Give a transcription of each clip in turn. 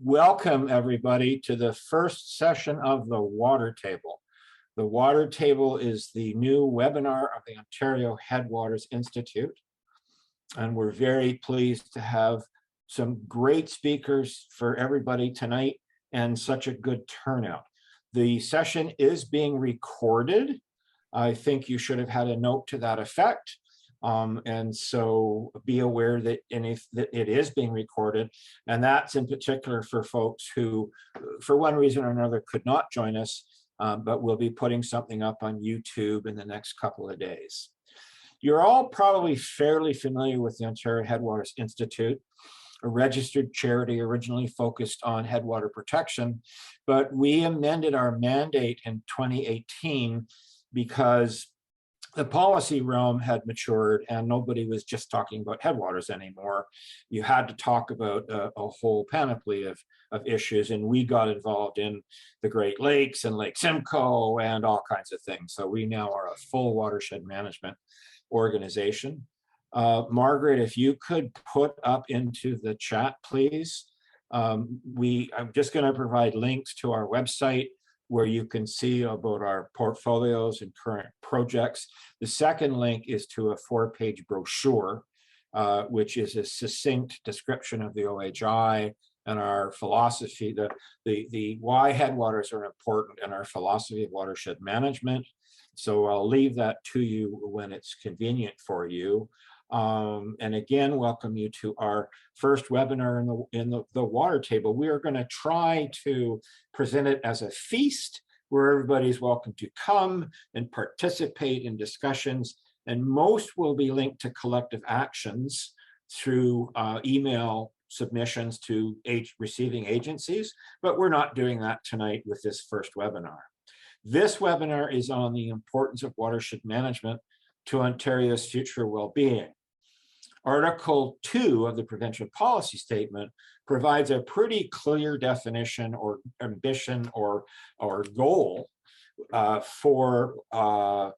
Welcome everybody to the first session of the Water Table. The Water Table is the new webinar of the Ontario Headwaters Institute, and we're very pleased to have some great speakers for everybody tonight and such a good turnout. The session is being recorded. I think you should have had a note to that effect. And so be aware that it is being recorded, and that's in particular for folks who, for one reason or another, could not join us, but we'll be putting something up on YouTube in the next couple of days. You're all probably fairly familiar with the Ontario Headwaters Institute, a registered charity originally focused on headwater protection, but we amended our mandate in 2018 because the policy realm had matured and nobody was just talking about headwaters anymore. You had to talk about a whole panoply of issues, and we got involved in the Great Lakes and Lake Simcoe and all kinds of things. So we now are a full watershed management organization. Margaret, if you could put up into the chat, please. I'm just going to provide links to our website where you can see about our portfolios and current projects. The second link is to a 4-page brochure, which is a succinct description of the OHI and our philosophy, the why headwaters are important and our philosophy of watershed management. So I'll leave that to you when it's convenient for you. And again, welcome you to our first webinar in the Water Table. We are going to try to present it as a feast where everybody's welcome to come and participate in discussions, and most will be linked to collective actions through email submissions to receiving agencies, but we're not doing that tonight with this first webinar. This webinar is on the importance of watershed management to Ontario's future well-being. Article 2 of the Provincial Policy Statement provides a pretty clear definition or ambition or goal for the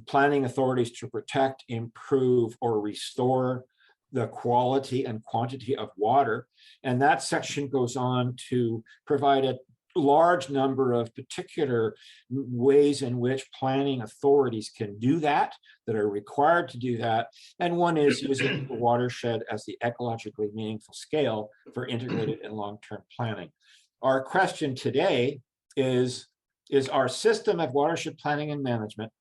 planning authorities to protect, improve, or restore the quality and quantity of water. And that section goes on to provide a large number of particular ways in which planning authorities can do that are required to do that. And one is using the watershed as the ecologically meaningful scale for integrated and long-term planning. Our question today is our system of watershed planning and management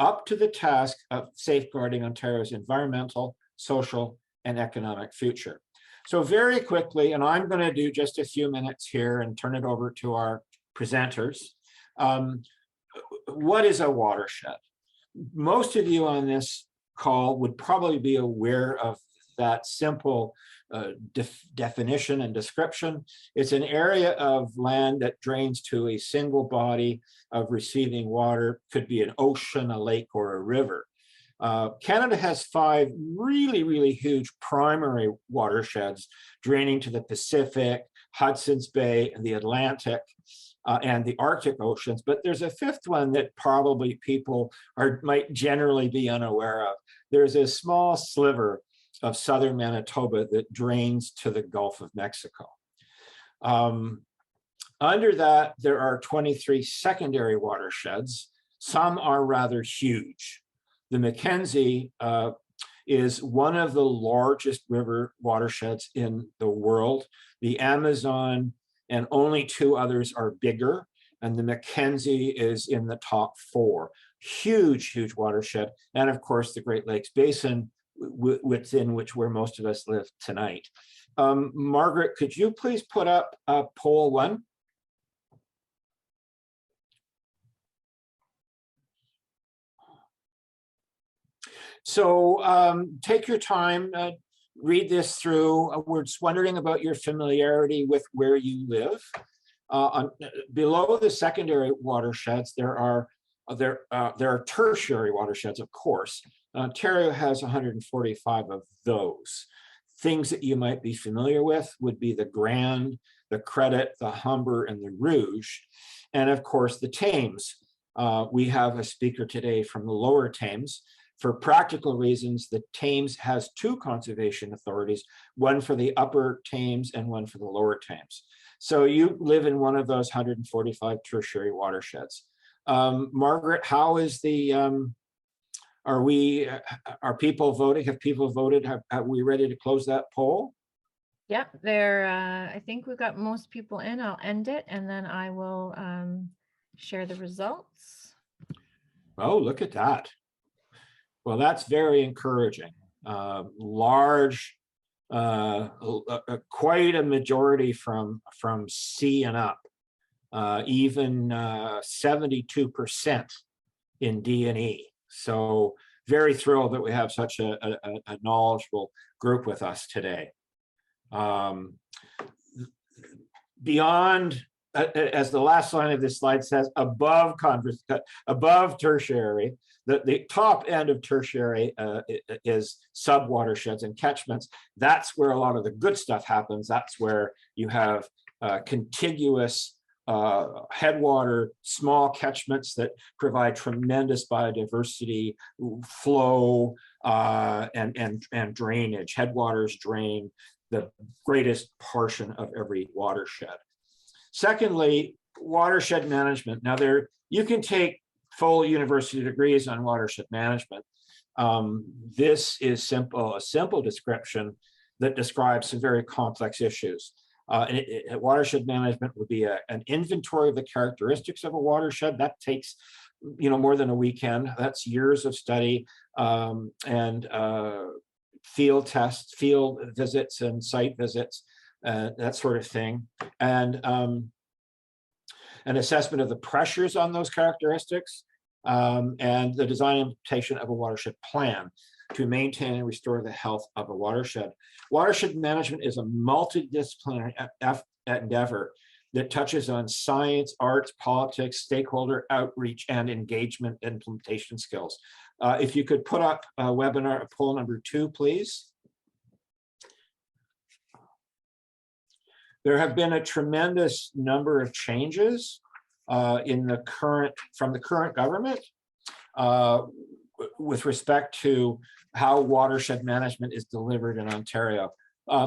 up to the task of safeguarding Ontario's environmental, social, and economic future? So very quickly, and I'm going to do just a few minutes here and turn it over to our presenters. What is a watershed? Most of you on this call would probably be aware of that simple definition and description. It's an area of land that drains to a single body of receiving water, could be an ocean, a lake, or a river. Canada has 5 really huge primary watersheds draining to the Pacific, Hudson's Bay, and the Atlantic, and the Arctic Oceans. But there's a 5th one that probably people might generally be unaware of. There's a small sliver of southern Manitoba that drains to the Gulf of Mexico. Under that, there are 23 secondary watersheds. Some are rather huge. The Mackenzie is one of the largest river watersheds in the world. The Amazon and only 2 others are bigger, and the Mackenzie is in the top 4. Huge watershed. And of course, the Great Lakes Basin, within which where most of us live tonight. Margaret, could you please put up poll 1? So take your time, read this through. We're just wondering about your familiarity with where you live. Below the secondary watersheds, there are tertiary watersheds, of course. Ontario has 145 of those. Things that you might be familiar with would be the Grand, the Credit, the Humber, and the Rouge, and of course the Thames. We have a speaker today from the Lower Thames. for practical reasons, the Thames has two conservation authorities, one for the upper Thames and one for the lower Thames. So you live in one of those 145 tertiary watersheds. Margaret, how is the, are people voting? Have people voted? Are we ready to close that poll? Yep, I think we've got most people in. I'll end it and then I will share the results. Oh, look at that. Well, that's very encouraging. Large, quite a majority from C and up, even 72% in D and E. So very thrilled that we have such a knowledgeable group with us today. Beyond, as the last line of this slide says, above tertiary, the top end of tertiary is sub-watersheds and catchments. That's where a lot of the good stuff happens. That's where you have contiguous headwater, small catchments that provide tremendous biodiversity, flow, and drainage. Headwaters drain the greatest portion of every watershed. Secondly, watershed management. Now, you can take full university degrees on watershed management. This is a simple description that describes some very complex issues. Watershed management would be an inventory of the characteristics of a watershed. That takes, more than a weekend. That's years of study and field tests, field visits, and site visits, that sort of thing, and an assessment of the pressures on those characteristics, and the design and implementation of a watershed plan to maintain and restore the health of a watershed. Watershed management is a multidisciplinary endeavor that touches on science, arts, politics, stakeholder outreach, and engagement implementation skills. If you could put up webinar poll number 2, please. There have been a tremendous number of changes from the current government with respect to how watershed management is delivered in Ontario.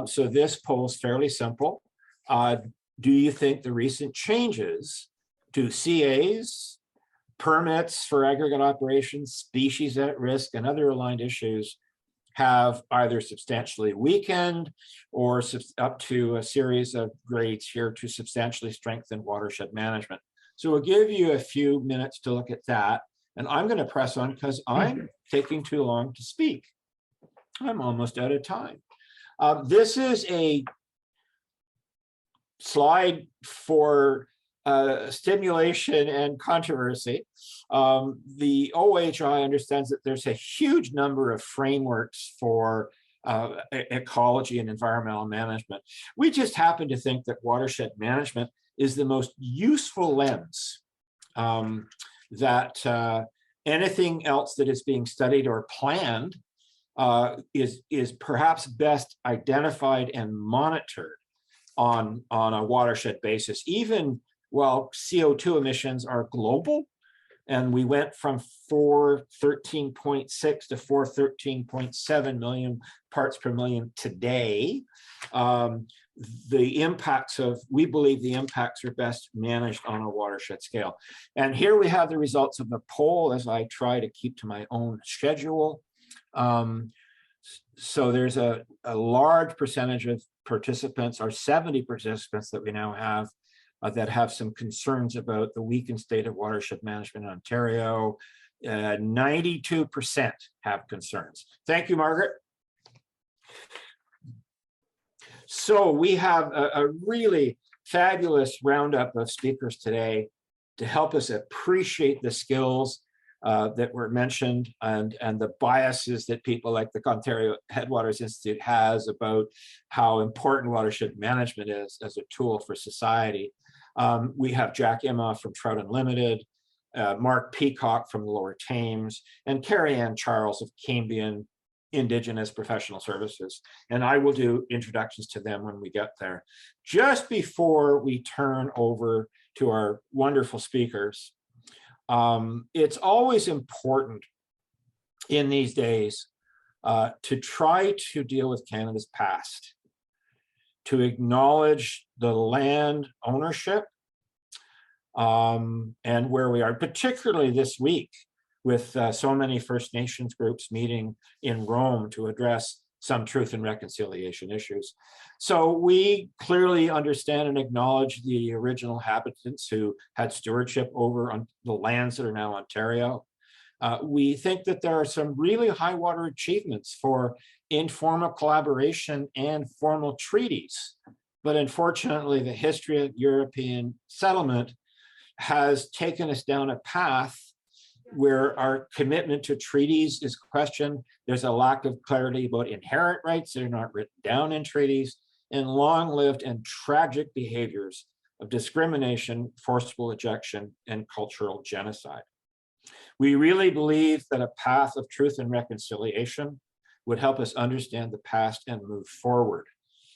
So this poll is fairly simple. Do you think the recent changes to CAs, permits for aggregate operations, species at risk, and other aligned issues have either substantially weakened or up to a series of grades here to substantially strengthen watershed management? So we'll give you a few minutes to look at that. And I'm going to press on because I'm taking too long to speak. I'm almost out of time. This is a slide for stimulation and controversy. The OHI understands that there's a huge number of frameworks for ecology and environmental management. We just happen to think that watershed management is the most useful lens that anything else that is being studied or planned is perhaps best identified and monitored on a watershed basis. Even while CO2 emissions are global, and we went from 413.6 to 413.7 million parts per million today, we believe the impacts are best managed on a watershed scale. And here we have the results of the poll as I try to keep to my own schedule. So there's a large percentage of participants, or 70 participants that we now have, that have some concerns about the weakened state of watershed management in Ontario. 92% have concerns. Thank you, Margaret. So we have a really fabulous roundup of speakers today to help us appreciate the skills that were mentioned and the biases that people like the Ontario Headwaters Institute has about how important watershed management is as a tool for society. We have Jack Imma from Trout Unlimited, Mark Peacock from the Lower Thames, and Carrie Ann Charles of Cambion Indigenous Professional Services. And I will do introductions to them when we get there. Just before we turn over to our wonderful speakers, it's always important in these days to try to deal with Canada's past, to acknowledge the land ownership and where we are, particularly this week with so many First Nations groups meeting in Rome to address some truth and reconciliation issues. So we clearly understand and acknowledge the original inhabitants who had stewardship over on the lands that are now Ontario. We think that there are some really high water achievements for informal collaboration and formal treaties. But unfortunately, the history of European settlement has taken us down a path where our commitment to treaties is questioned. There's a lack of clarity about inherent rights that are not written down in treaties, and long-lived and tragic behaviors of discrimination, forcible ejection, and cultural genocide. We really believe that a path of truth and reconciliation would help us understand the past and move forward.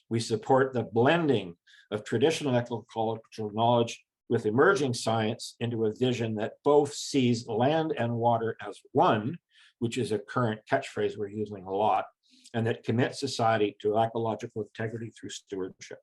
We support the blending of traditional ecological knowledge with emerging science into a vision that both sees land and water as one, which is a current catchphrase we're using a lot, and that commits society to ecological integrity through stewardship.